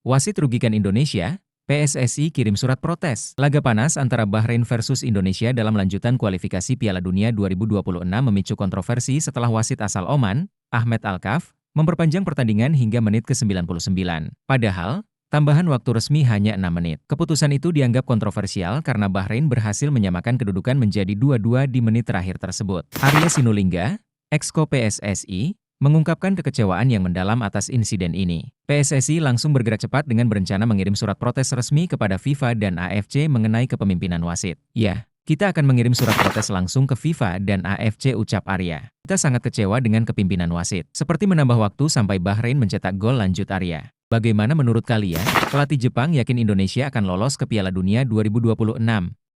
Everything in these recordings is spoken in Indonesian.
Wasit rugikan Indonesia, PSSI kirim surat protes. Laga panas antara Bahrain versus Indonesia dalam lanjutan kualifikasi Piala Dunia 2026 memicu kontroversi setelah wasit asal Oman, Ahmed Alkaf, memperpanjang pertandingan hingga menit ke-99. Padahal, tambahan waktu resmi hanya 6 menit. Keputusan itu dianggap kontroversial karena Bahrain berhasil menyamakan kedudukan menjadi 2-2 di menit terakhir tersebut. Arya Sinulinga, Exco PSSI, mengungkapkan kekecewaan yang mendalam atas insiden ini. PSSI langsung bergerak cepat dengan berencana mengirim surat protes resmi kepada FIFA dan AFC mengenai kepemimpinan wasit. Ya, kita akan mengirim surat protes langsung ke FIFA dan AFC, ucap Arya. Kita sangat kecewa dengan kepimpinan wasit. Seperti menambah waktu sampai Bahrain mencetak gol, lanjut Arya. Bagaimana menurut kalian? Pelatih Jepang yakin Indonesia akan lolos ke Piala Dunia 2026.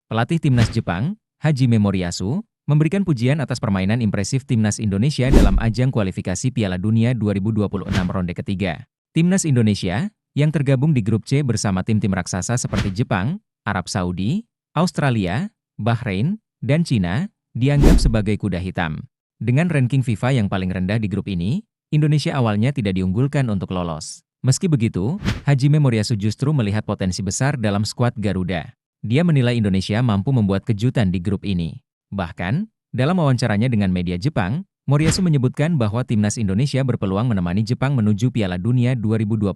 Pelatih Timnas Jepang, Hajime Moriyasu, memberikan pujian atas permainan impresif Timnas Indonesia dalam ajang kualifikasi Piala Dunia 2026 ronde ketiga. Timnas Indonesia, yang tergabung di grup C bersama tim-tim raksasa seperti Jepang, Arab Saudi, Australia, Bahrain, dan Cina, dianggap sebagai kuda hitam. Dengan ranking FIFA yang paling rendah di grup ini, Indonesia awalnya tidak diunggulkan untuk lolos. Meski begitu, Hajime Moriyasu justru melihat potensi besar dalam skuad Garuda. Dia menilai Indonesia mampu membuat kejutan di grup ini. Bahkan, dalam wawancaranya dengan media Jepang, Moriyasu menyebutkan bahwa Timnas Indonesia berpeluang menemani Jepang menuju Piala Dunia 2026.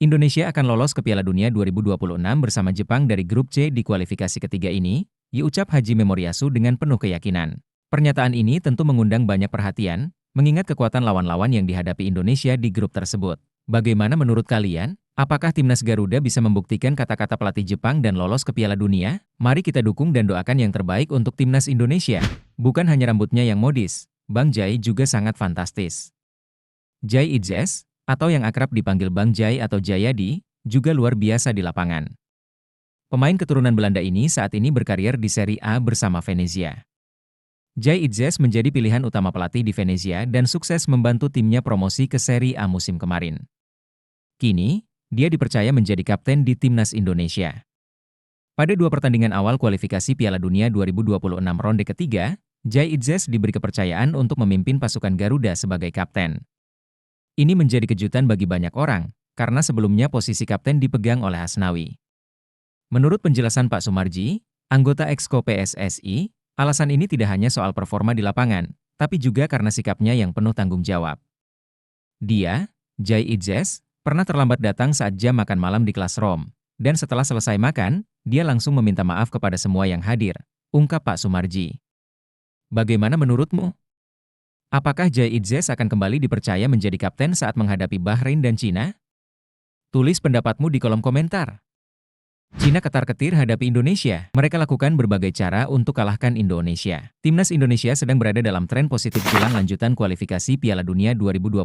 Indonesia akan lolos ke Piala Dunia 2026 bersama Jepang dari grup C di kualifikasi ketiga ini, diucap Hajime Moriyasu dengan penuh keyakinan. Pernyataan ini tentu mengundang banyak perhatian, mengingat kekuatan lawan-lawan yang dihadapi Indonesia di grup tersebut. Bagaimana menurut kalian? Apakah Timnas Garuda bisa membuktikan kata-kata pelatih Jepang dan lolos ke Piala Dunia? Mari kita dukung dan doakan yang terbaik untuk Timnas Indonesia. Bukan hanya rambutnya yang modis, Bang Jai juga sangat fantastis. Jai Idzes, atau yang akrab dipanggil Bang Jai atau Jayadi, juga luar biasa di lapangan. Pemain keturunan Belanda ini saat ini berkarir di Serie A bersama Venezia. Jai Idzes menjadi pilihan utama pelatih di Venezia dan sukses membantu timnya promosi ke Serie A musim kemarin. Kini, dia dipercaya menjadi kapten di Timnas Indonesia. Pada 2 pertandingan awal kualifikasi Piala Dunia 2026 ronde ketiga, Jai Idzes diberi kepercayaan untuk memimpin pasukan Garuda sebagai kapten. Ini menjadi kejutan bagi banyak orang, karena sebelumnya posisi kapten dipegang oleh Hasnawi. Menurut penjelasan Pak Sumarji, anggota Exco PSSI, alasan ini tidak hanya soal performa di lapangan, tapi juga karena sikapnya yang penuh tanggung jawab. Dia, Jai Idzes, pernah terlambat datang saat jam makan malam di kelas Rom, dan setelah selesai makan, dia langsung meminta maaf kepada semua yang hadir, ungkap Pak Sumarji. Bagaimana menurutmu? Apakah Jai Idzes akan kembali dipercaya menjadi kapten saat menghadapi Bahrain dan Cina? Tulis pendapatmu di kolom komentar. Cina ketar-ketir hadapi Indonesia. Mereka lakukan berbagai cara untuk kalahkan Indonesia. Timnas Indonesia sedang berada dalam tren positif jelang lanjutan kualifikasi Piala Dunia 2026,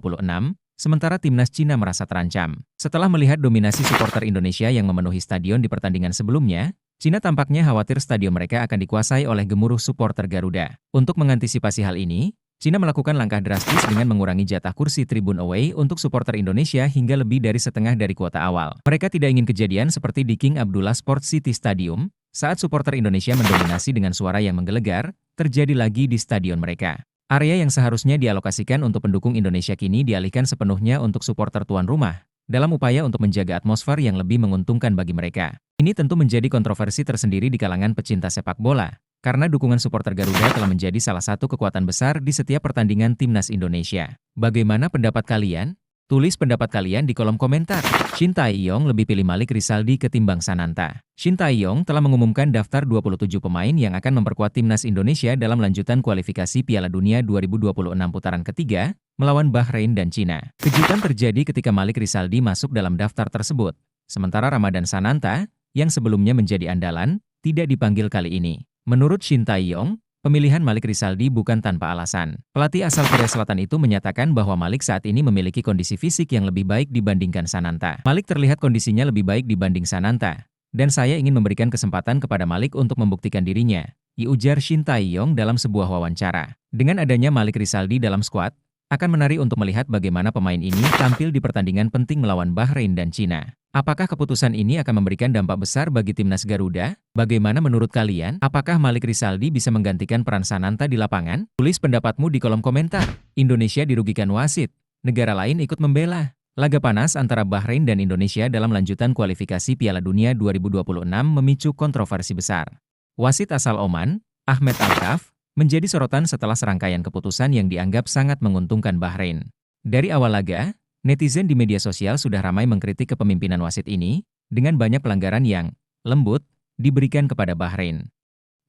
sementara Timnas Cina merasa terancam. Setelah melihat dominasi supporter Indonesia yang memenuhi stadion di pertandingan sebelumnya, Cina tampaknya khawatir stadion mereka akan dikuasai oleh gemuruh supporter Garuda. Untuk mengantisipasi hal ini, Cina melakukan langkah drastis dengan mengurangi jatah kursi tribun away untuk supporter Indonesia hingga lebih dari setengah dari kuota awal. Mereka tidak ingin kejadian seperti di King Abdullah Sport City Stadium, saat supporter Indonesia mendominasi dengan suara yang menggelegar, terjadi lagi di stadion mereka. Area yang seharusnya dialokasikan untuk pendukung Indonesia kini dialihkan sepenuhnya untuk supporter tuan rumah, dalam upaya untuk menjaga atmosfer yang lebih menguntungkan bagi mereka. Ini tentu menjadi kontroversi tersendiri di kalangan pecinta sepak bola, karena dukungan supporter Garuda telah menjadi salah satu kekuatan besar di setiap pertandingan Timnas Indonesia. Bagaimana pendapat kalian? Tulis pendapat kalian di kolom komentar. Shin Tae-yong lebih pilih Malik Rizaldi ketimbang Sananta. Shin Tae-yong telah mengumumkan daftar 27 pemain yang akan memperkuat Timnas Indonesia dalam lanjutan kualifikasi Piala Dunia 2026 putaran ketiga, melawan Bahrain dan Cina. Kejutan terjadi ketika Malik Rizaldi masuk dalam daftar tersebut, sementara Ramadan Sananta, yang sebelumnya menjadi andalan, tidak dipanggil kali ini. Menurut Shin Tae-yong, pemilihan Malik Rizaldi bukan tanpa alasan. Pelatih asal Korea Selatan itu menyatakan bahwa Malik saat ini memiliki kondisi fisik yang lebih baik dibandingkan Sananta. Malik terlihat kondisinya lebih baik dibanding Sananta, dan saya ingin memberikan kesempatan kepada Malik untuk membuktikan dirinya, ujar Shin Tae-yong dalam sebuah wawancara. Dengan adanya Malik Rizaldi dalam skuad, akan menarik untuk melihat bagaimana pemain ini tampil di pertandingan penting melawan Bahrain dan Cina. Apakah keputusan ini akan memberikan dampak besar bagi Timnas Garuda? Bagaimana menurut kalian? Apakah Malik Rizaldi bisa menggantikan peran Sananta di lapangan? Tulis pendapatmu di kolom komentar. Indonesia dirugikan wasit, negara lain ikut membela. Laga panas antara Bahrain dan Indonesia dalam lanjutan kualifikasi Piala Dunia 2026 memicu kontroversi besar. Wasit asal Oman, Ahmed Alkaf, menjadi sorotan setelah serangkaian keputusan yang dianggap sangat menguntungkan Bahrain. Dari awal laga, netizen di media sosial sudah ramai mengkritik kepemimpinan wasit ini, dengan banyak pelanggaran yang lembut diberikan kepada Bahrain.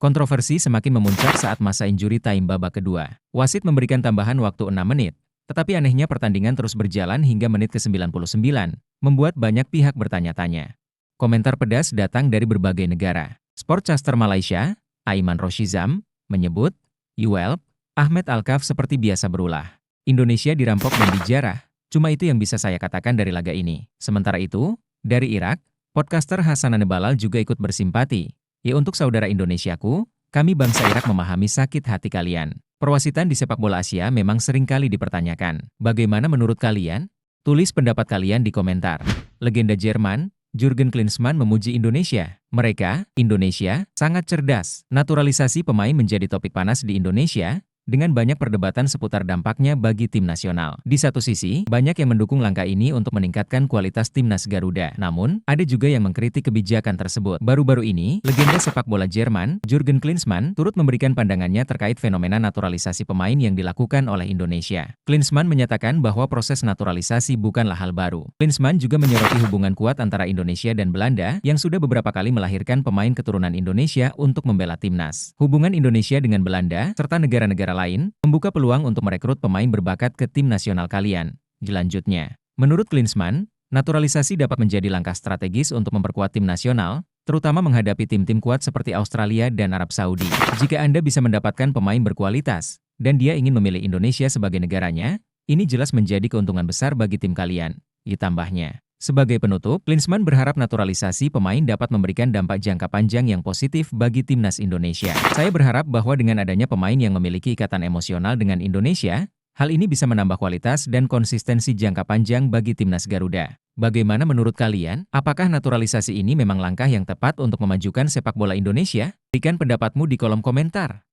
Kontroversi semakin memuncak saat masa injury time babak kedua. Wasit memberikan tambahan waktu 6 menit. Tetapi anehnya pertandingan terus berjalan hingga menit ke-99, membuat banyak pihak bertanya-tanya. Komentar pedas datang dari berbagai negara. Sportcaster Malaysia, Aiman Roshizam, menyebut, "Yuel, Ahmed Alkaf seperti biasa berulah. Indonesia dirampok dan dijarah, cuma itu yang bisa saya katakan dari laga ini." Sementara itu, dari Irak, podcaster Hasan Anebalal juga ikut bersimpati. "Ya untuk saudara Indonesiaku, kami bangsa Irak memahami sakit hati kalian. Perwasitan di sepak bola Asia memang sering kali dipertanyakan. Bagaimana menurut kalian? Tulis pendapat kalian di komentar." Legenda Jerman, Jurgen Klinsmann memuji Indonesia. Mereka, Indonesia, sangat cerdas. Naturalisasi pemain menjadi topik panas di Indonesia, dengan banyak perdebatan seputar dampaknya bagi tim nasional. Di satu sisi, banyak yang mendukung langkah ini untuk meningkatkan kualitas timnas Garuda. Namun, ada juga yang mengkritik kebijakan tersebut. Baru-baru ini, legenda sepak bola Jerman, Jurgen Klinsmann, turut memberikan pandangannya terkait fenomena naturalisasi pemain yang dilakukan oleh Indonesia. Klinsmann menyatakan bahwa proses naturalisasi bukanlah hal baru. Klinsmann juga menyoroti hubungan kuat antara Indonesia dan Belanda yang sudah beberapa kali melahirkan pemain keturunan Indonesia untuk membela timnas. Hubungan Indonesia dengan Belanda, serta negara-negara lain, membuka peluang untuk merekrut pemain berbakat ke tim nasional kalian. Selanjutnya, menurut Klinsmann, naturalisasi dapat menjadi langkah strategis untuk memperkuat tim nasional, terutama menghadapi tim-tim kuat seperti Australia dan Arab Saudi. Jika Anda bisa mendapatkan pemain berkualitas, dan dia ingin memilih Indonesia sebagai negaranya, ini jelas menjadi keuntungan besar bagi tim kalian, ditambahnya. Sebagai penutup, Klinsmann berharap naturalisasi pemain dapat memberikan dampak jangka panjang yang positif bagi timnas Indonesia. "Saya berharap bahwa dengan adanya pemain yang memiliki ikatan emosional dengan Indonesia, hal ini bisa menambah kualitas dan konsistensi jangka panjang bagi timnas Garuda." Bagaimana menurut kalian? Apakah naturalisasi ini memang langkah yang tepat untuk memajukan sepak bola Indonesia? Berikan pendapatmu di kolom komentar.